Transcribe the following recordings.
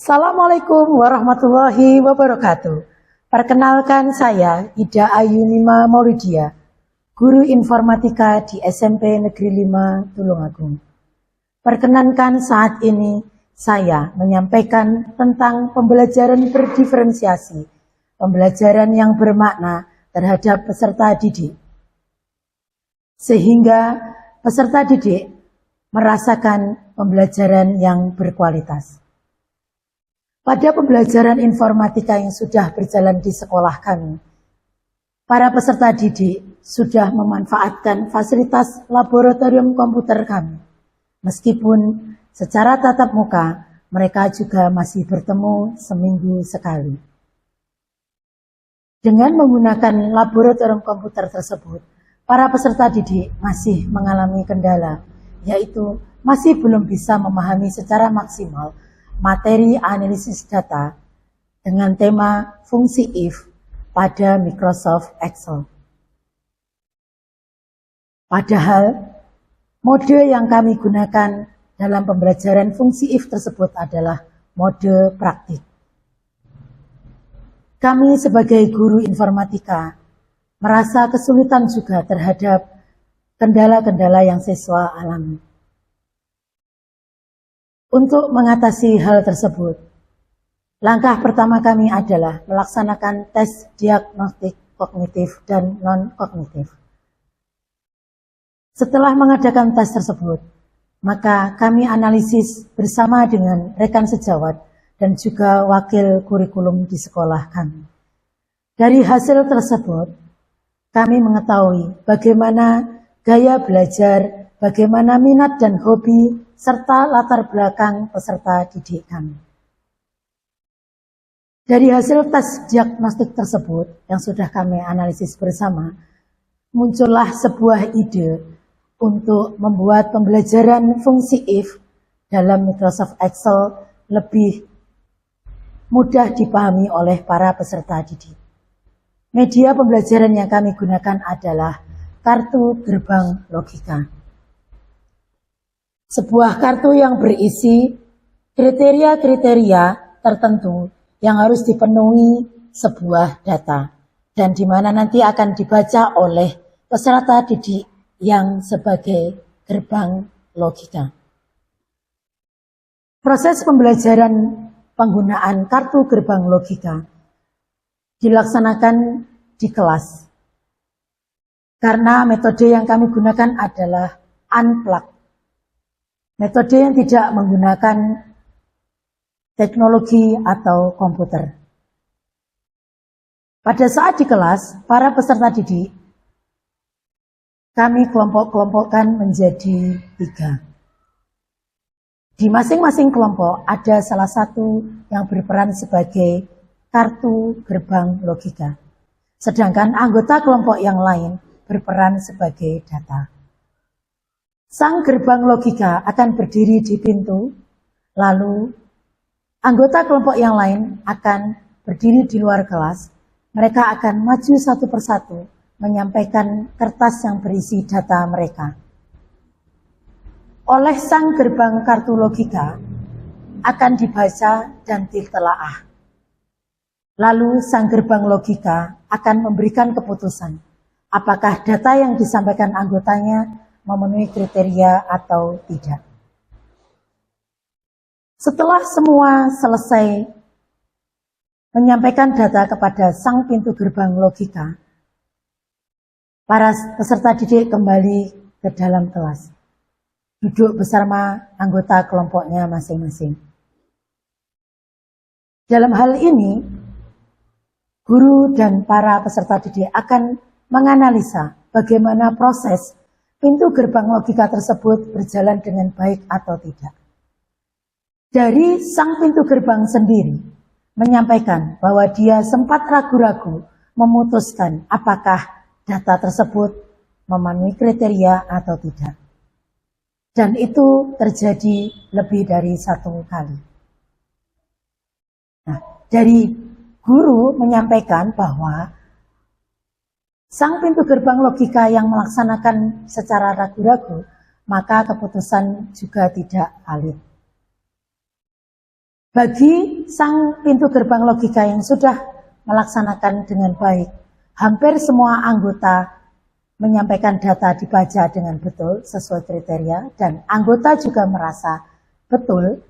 Assalamualaikum warahmatullahi wabarakatuh. Perkenalkan saya Ida Ayunima Maulidia, Guru Informatika di SMP Negeri 5 Tulungagung. Perkenankan saat ini saya menyampaikan tentang pembelajaran berdiferensiasi, pembelajaran yang bermakna terhadap peserta didik. Sehingga peserta didik merasakan pembelajaran yang berkualitas. Pada pembelajaran informatika yang sudah berjalan di sekolah kami, para peserta didik sudah memanfaatkan fasilitas laboratorium komputer kami. Meskipun secara tatap muka, mereka juga masih bertemu seminggu sekali. Dengan menggunakan laboratorium komputer tersebut, para peserta didik masih mengalami kendala, yaitu masih belum bisa memahami secara maksimal materi analisis data dengan tema fungsi if pada Microsoft Excel. Padahal, mode yang kami gunakan dalam pembelajaran fungsi if tersebut adalah mode praktik. Kami sebagai guru informatika merasa kesulitan juga terhadap kendala-kendala yang siswa alami. Untuk mengatasi hal tersebut, langkah pertama kami adalah melaksanakan tes diagnostik kognitif dan non-kognitif. Setelah mengadakan tes tersebut, maka kami analisis bersama dengan rekan sejawat dan juga wakil kurikulum di sekolah kami. Dari hasil tersebut, kami mengetahui bagaimana gaya belajar, bagaimana minat dan hobi, serta latar belakang peserta didik kami. Dari hasil tes diagnostik tersebut yang sudah kami analisis bersama, muncullah sebuah ide untuk membuat pembelajaran fungsi if dalam Microsoft Excel lebih mudah dipahami oleh para peserta didik. Media pembelajaran yang kami gunakan adalah kartu gerbang logika. Sebuah kartu yang berisi kriteria-kriteria tertentu yang harus dipenuhi sebuah data dan di mana nanti akan dibaca oleh peserta didik yang sebagai gerbang logika. Proses pembelajaran penggunaan kartu gerbang logika dilaksanakan di kelas. Karena metode yang kami gunakan adalah unplug. Metode yang tidak menggunakan teknologi atau komputer. Pada saat di kelas, para peserta didik, kami kelompok-kelompokkan menjadi 3. Di masing-masing kelompok ada salah satu yang berperan sebagai kartu gerbang logika. Sedangkan anggota kelompok yang lain berperan sebagai data. Sang gerbang logika akan berdiri di pintu, lalu anggota kelompok yang lain akan berdiri di luar kelas. Mereka akan maju satu persatu menyampaikan kertas yang berisi data mereka. Oleh sang gerbang kartu logika akan dibaca dan ditelaah. Lalu sang gerbang logika akan memberikan keputusan apakah data yang disampaikan anggotanya memenuhi kriteria atau tidak. Setelah semua selesai menyampaikan data kepada sang pintu gerbang logika, para peserta didik kembali ke dalam kelas, duduk bersama anggota kelompoknya masing-masing. Dalam hal ini, guru dan para peserta didik akan menganalisa bagaimana proses pintu gerbang logika tersebut berjalan dengan baik atau tidak. Dari sang pintu gerbang sendiri menyampaikan bahwa dia sempat ragu-ragu memutuskan apakah data tersebut memenuhi kriteria atau tidak. Dan itu terjadi lebih dari 1 kali. Nah, dari guru menyampaikan bahwa sang pintu gerbang logika yang melaksanakan secara ragu-ragu, maka keputusan juga tidak valid. Bagi sang pintu gerbang logika yang sudah melaksanakan dengan baik, hampir semua anggota menyampaikan data dibaca dengan betul sesuai kriteria dan anggota juga merasa betul,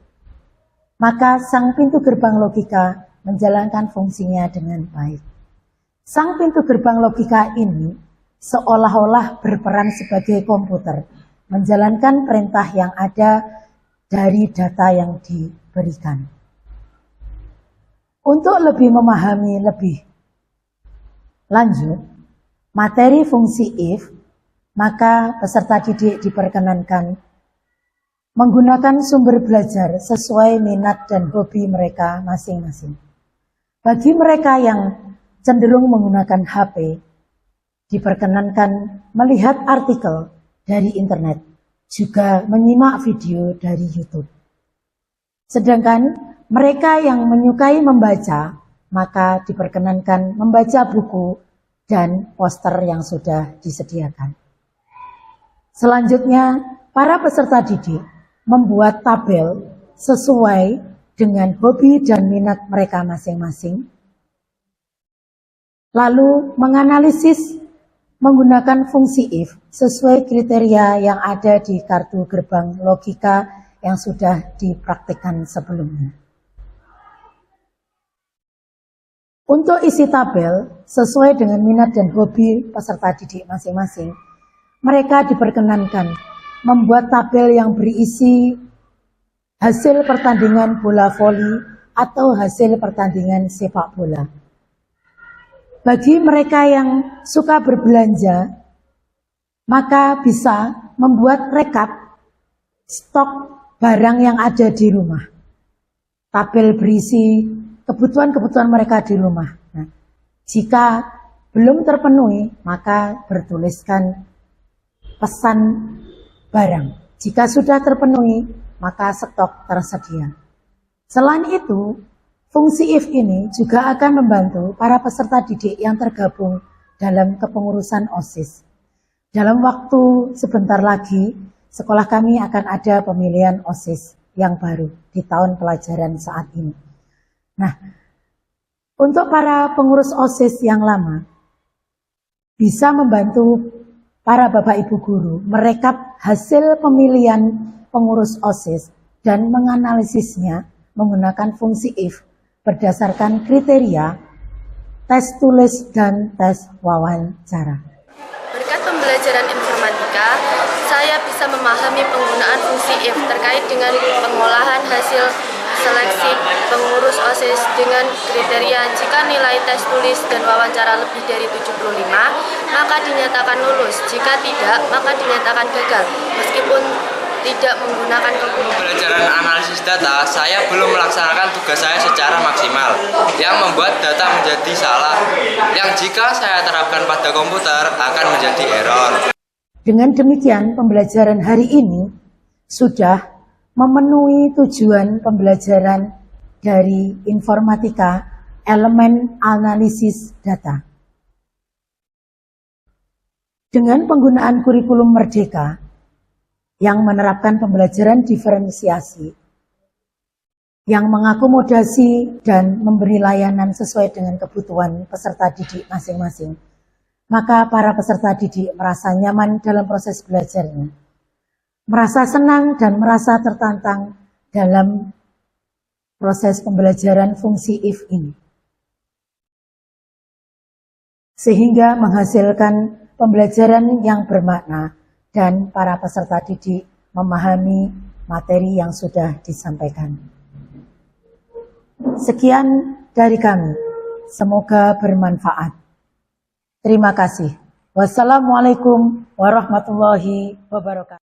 maka sang pintu gerbang logika menjalankan fungsinya dengan baik. Sang pintu gerbang logika ini seolah-olah berperan sebagai komputer, menjalankan perintah yang ada dari data yang diberikan. Untuk lebih memahami lebih lanjut materi fungsi if, maka peserta didik diperkenankan menggunakan sumber belajar sesuai minat dan hobi mereka masing-masing. Bagi mereka yang cenderung menggunakan HP, diperkenankan melihat artikel dari internet, juga menyimak video dari YouTube. Sedangkan mereka yang menyukai membaca, maka diperkenankan membaca buku dan poster yang sudah disediakan. Selanjutnya, para peserta didik membuat tabel sesuai dengan hobi dan minat mereka masing-masing, lalu menganalisis menggunakan fungsi if sesuai kriteria yang ada di kartu gerbang logika yang sudah dipraktikkan sebelumnya. Untuk isi tabel sesuai dengan minat dan hobi peserta didik masing-masing, mereka diperkenankan membuat tabel yang berisi hasil pertandingan bola voli atau hasil pertandingan sepak bola. Bagi mereka yang suka berbelanja, maka bisa membuat rekap stok barang yang ada di rumah. Tabel berisi kebutuhan-kebutuhan mereka di rumah. Nah, jika belum terpenuhi, maka bertuliskan pesan barang. Jika sudah terpenuhi, maka stok tersedia. Selain itu, fungsi if ini juga akan membantu para peserta didik yang tergabung dalam kepengurusan OSIS. Dalam waktu sebentar lagi, sekolah kami akan ada pemilihan OSIS yang baru di tahun pelajaran saat ini. Nah, untuk para pengurus OSIS yang lama, bisa membantu para Bapak Ibu Guru merekap hasil pemilihan pengurus OSIS dan menganalisisnya menggunakan fungsi if berdasarkan kriteria tes tulis dan tes wawancara. Berkat pembelajaran informatika, saya bisa memahami penggunaan fungsi if terkait dengan pengolahan hasil seleksi pengurus OSIS dengan kriteria jika nilai tes tulis dan wawancara lebih dari 75, maka dinyatakan lulus. Jika tidak, maka dinyatakan gagal, meskipun tidak menggunakan komputer. Pembelajaran analisis data, saya belum melaksanakan tugas saya secara maksimal, yang membuat data menjadi salah, yang jika saya terapkan pada komputer akan menjadi error. Dengan demikian, pembelajaran hari ini sudah memenuhi tujuan pembelajaran dari informatika elemen analisis data. Dengan penggunaan kurikulum Merdeka yang menerapkan pembelajaran diferensiasi, yang mengakomodasi dan memberi layanan sesuai dengan kebutuhan peserta didik masing-masing, maka para peserta didik merasa nyaman dalam proses belajarnya, merasa senang dan merasa tertantang dalam proses pembelajaran fungsi if ini. Sehingga menghasilkan pembelajaran yang bermakna dan para peserta didik memahami materi yang sudah disampaikan. Sekian dari kami. Semoga bermanfaat. Terima kasih. Wassalamualaikum warahmatullahi wabarakatuh.